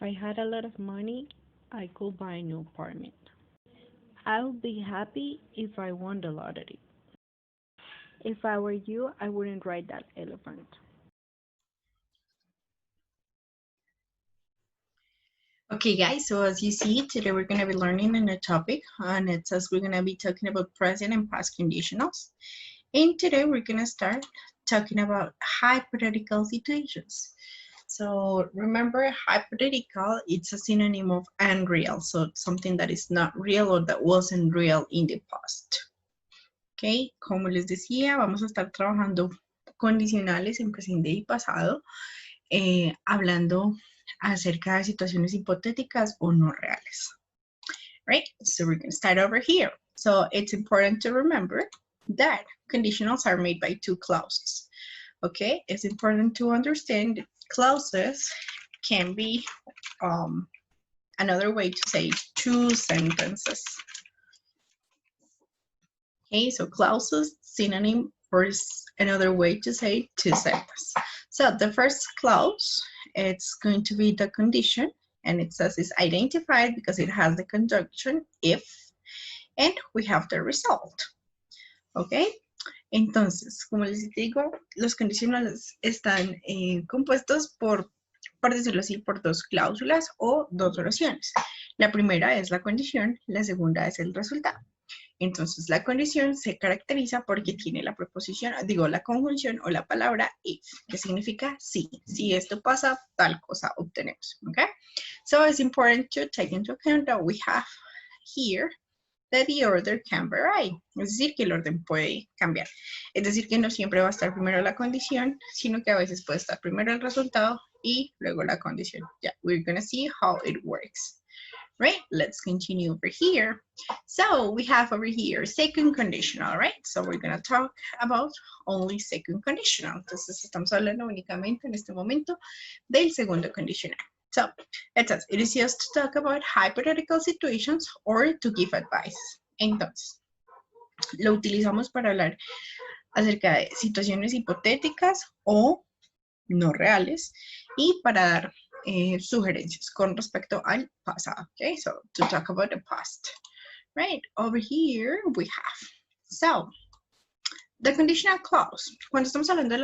I had a lot of money, I could buy a new apartment. I would be happy if I won the lottery. If I were you, I wouldn't ride that elephant. Okay, guys, so as you see, today we're going to be learning a new topic, and it says we're going to be talking about present and past conditionals. And today we're going to start talking about hypothetical situations. So remember, hypothetical, it's a synonym of unreal, so something that is not real or that wasn't real in the past. Ok, como les decía, vamos a estar trabajando condicionales en presente y pasado, hablando acerca de situaciones hipotéticas o no reales. Right, so we're going to start over here. So it's important to remember that conditionals are made by two clauses. Okay, it's important to understand that clauses can be another way to say two sentences. Okay, so clauses, synonym for another way to say two sentences. So the first clause, it's going to be the condition, and it says it's identified because it has the conjunction if, and we have the result. Okay, entonces, como les digo, los condicionales están compuestos por decirlo así, por dos cláusulas o dos oraciones. La primera es la condición, la segunda es el resultado. Entonces, la condición se caracteriza porque tiene la preposición, digo, la conjunción o la palabra if, que significa sí. Si esto pasa, tal cosa obtenemos. Okay? So, it's important to take into account that we have here that the order can vary. Es decir, que el orden puede cambiar. Es decir, que no siempre va a estar primero la condición, sino que a veces puede estar primero el resultado y luego la condición. Yeah, we're going to see how it works. Right, let's continue over here. So we have over here second conditional, right? So we're going to talk about only second conditional. Entonces estamos hablando únicamente en este momento del segundo condicional. So it says, it is used to talk about hypothetical situations or to give advice. Entonces, lo utilizamos para hablar acerca de situaciones hipotéticas o no reales y para dar sugerencias con respecto al pasado. Okay, so to talk about the past. Right, over here we have. So, the conditional clause. Cuando estamos hablando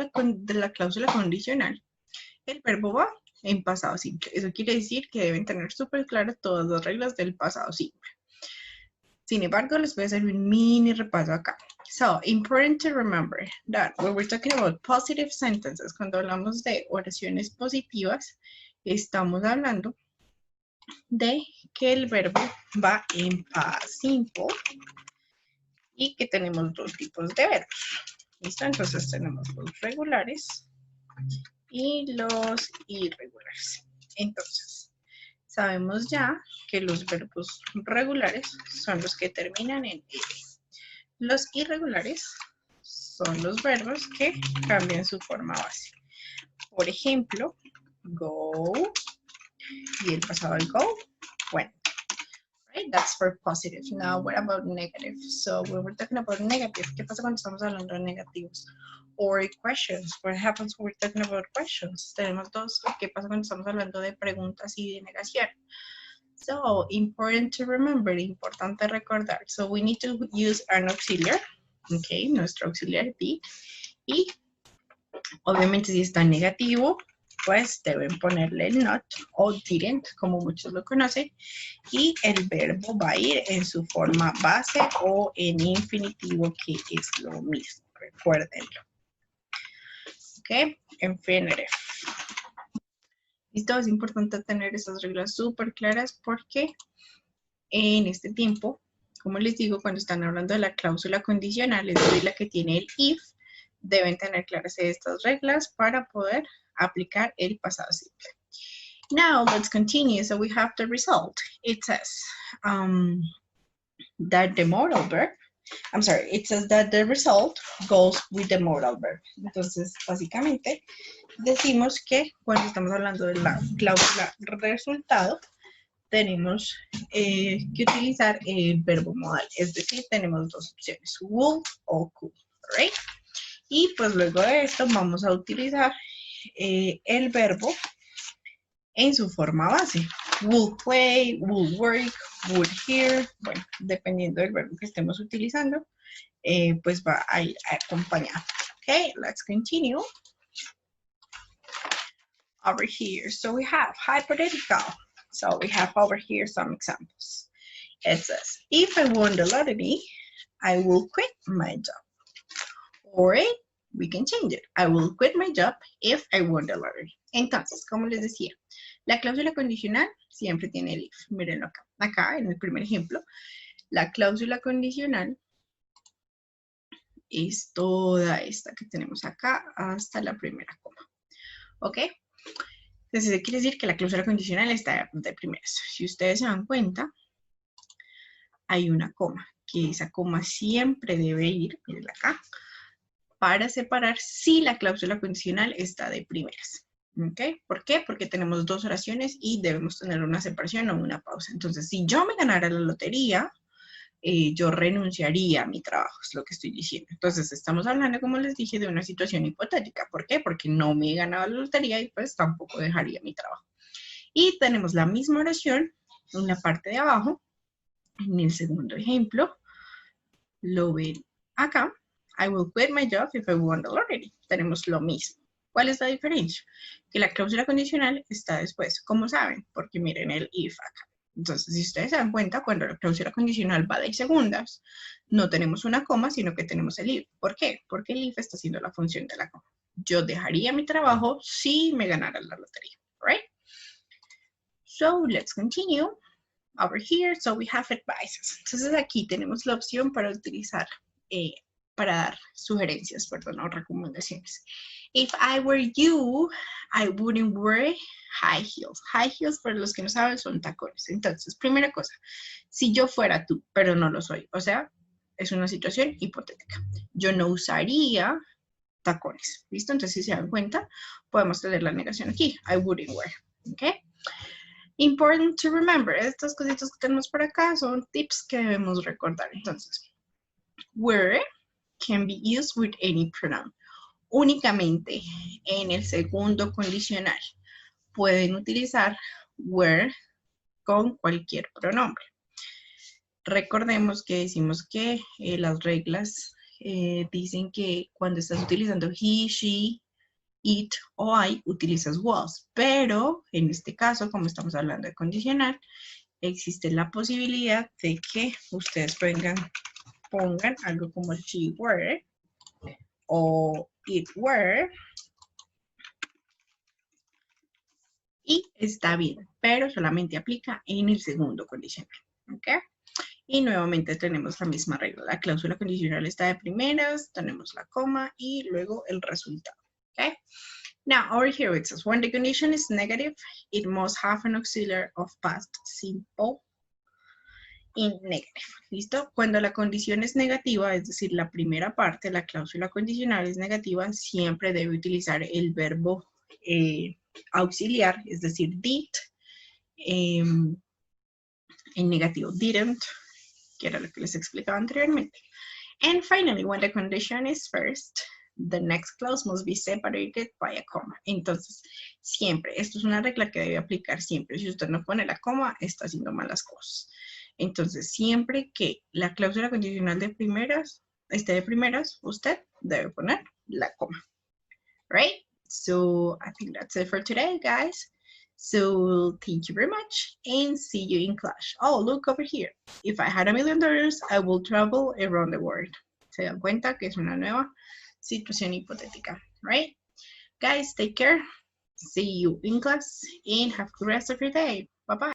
de la cláusula condicional, el verbo va en pasado simple. Eso quiere decir que deben tener súper claras todas las reglas del pasado simple. Sin embargo, les voy a hacer un mini repaso acá. So, important to remember that when we're talking about positive sentences, cuando hablamos de oraciones positivas, estamos hablando de que el verbo va en past simple y que tenemos dos tipos de verbos. ¿Listo? Entonces tenemos los regulares y los irregulares. Entonces, sabemos ya que los verbos regulares son los que terminan en "-e". Los irregulares son los verbos que cambian su forma base. Por ejemplo, go y el pasado del go, went. Right? That's for positive. Now, what about negative? So, when we're talking about negative, ¿qué pasa cuando estamos hablando de negativos? Or questions. What happens when we're talking about questions? Tenemos dos. ¿Qué pasa cuando estamos hablando de preguntas y de negación? So, important to remember, importante recordar. So, we need to use an auxiliary. Okay, nuestro auxiliar be. Y, obviamente, si está negativo, pues deben ponerle el not o didn't, como muchos lo conocen, y el verbo va a ir en su forma base o en infinitivo, que es lo mismo, recuérdenlo. Ok, infinitive. Listo, es importante tener esas reglas súper claras porque en este tiempo, como les digo, cuando están hablando de la cláusula condicional, es decir, la que tiene el if, deben tener claras estas reglas para poder aplicar el pasado simple. Now, let's continue. So we have the result. It says that the modal verb, it says that the result goes with the modal verb. Entonces, básicamente, decimos que cuando estamos hablando de la cláusula resultado, tenemos que utilizar el verbo modal. Es decir, tenemos dos opciones, would o could, right? Y pues luego de esto vamos a utilizar el verbo en su forma base. Will play, will work, would hear. Bueno, dependiendo del verbo que estemos utilizando, pues va a ir acompañado. Okay, let's continue. Over here, so we have hypothetical. So we have over here some examples. It says, if I won the lottery, I will quit my job. Or we can change it. I will quit my job if I won the lottery. Entonces, como les decía, la cláusula condicional siempre tiene el if. Mírenlo acá. Acá, en el primer ejemplo, la cláusula condicional es toda esta que tenemos acá hasta la primera coma. ¿Ok? Entonces, eso quiere decir que la cláusula condicional está de primeras. Si ustedes se dan cuenta, hay una coma, que esa coma siempre debe ir, miren acá, para separar si la cláusula condicional está de primeras. ¿Ok? ¿Por qué? Porque tenemos dos oraciones y debemos tener una separación o una pausa. Entonces, si yo me ganara la lotería, yo renunciaría a mi trabajo, es lo que estoy diciendo. Entonces, estamos hablando, como les dije, de una situación hipotética. ¿Por qué? Porque no me he ganado la lotería y pues tampoco dejaría mi trabajo. Y tenemos la misma oración en la parte de abajo. En el segundo ejemplo, lo ven acá. I will quit my job if I won the lottery. Tenemos lo mismo. ¿Cuál es la diferencia? Que la cláusula condicional está después. ¿Cómo saben? Porque miren el if acá. Entonces, si ustedes se dan cuenta, cuando la cláusula condicional va de segundas, no tenemos una coma, sino que tenemos el if. ¿Por qué? Porque el if está haciendo la función de la coma. Yo dejaría mi trabajo si me ganara la lotería. Right? So, let's continue. Over here, so we have advices. Entonces, aquí tenemos la opción para utilizar, para dar sugerencias, perdón, o recomendaciones. If I were you, I wouldn't wear high heels. High heels, para los que no saben, son tacones. Entonces, primera cosa, si yo fuera tú, pero no lo soy, o sea, es una situación hipotética. Yo no usaría tacones, ¿listo? Entonces, si se dan cuenta, podemos tener la negación aquí. I wouldn't wear, ¿ok? Important to remember, estas cositas que tenemos por acá son tips que debemos recordar. Entonces, were can be used with any pronoun. Únicamente en el segundo condicional pueden utilizar were con cualquier pronombre. Recordemos que decimos que las reglas dicen que cuando estás utilizando he, she, it o I, utilizas was, pero en este caso, como estamos hablando de condicional, existe la posibilidad de que ustedes pongan algo como she were o it were y está bien, pero solamente aplica en el segundo condicional, ¿ok? Y nuevamente tenemos la misma regla, la cláusula condicional está de primeras, tenemos la coma y luego el resultado, ¿ok? Now, over here it says, when the condition is negative, it must have an auxiliary of past simple in negative. ¿Listo? Cuando la condición es negativa, es decir, la primera parte, la cláusula condicional es negativa, siempre debe utilizar el verbo auxiliar, es decir, did, en negativo, didn't, que era lo que les explicaba anteriormente. And finally, when the condition is first, the next clause must be separated by a comma. Entonces, siempre, esto es una regla que debe aplicar siempre. Si usted no pone la coma, está haciendo malas cosas. Entonces, siempre que la cláusula condicional de primeras esté de primeras, usted debe poner la coma. Right? So, I think that's it for today, guys. So, thank you very much and see you in class. Oh, look over here. If I had $1 million, I will travel around the world. Se dan cuenta que es una nueva situación hipotética, right? Guys, take care. See you in class and have a good rest of your day. Bye-bye.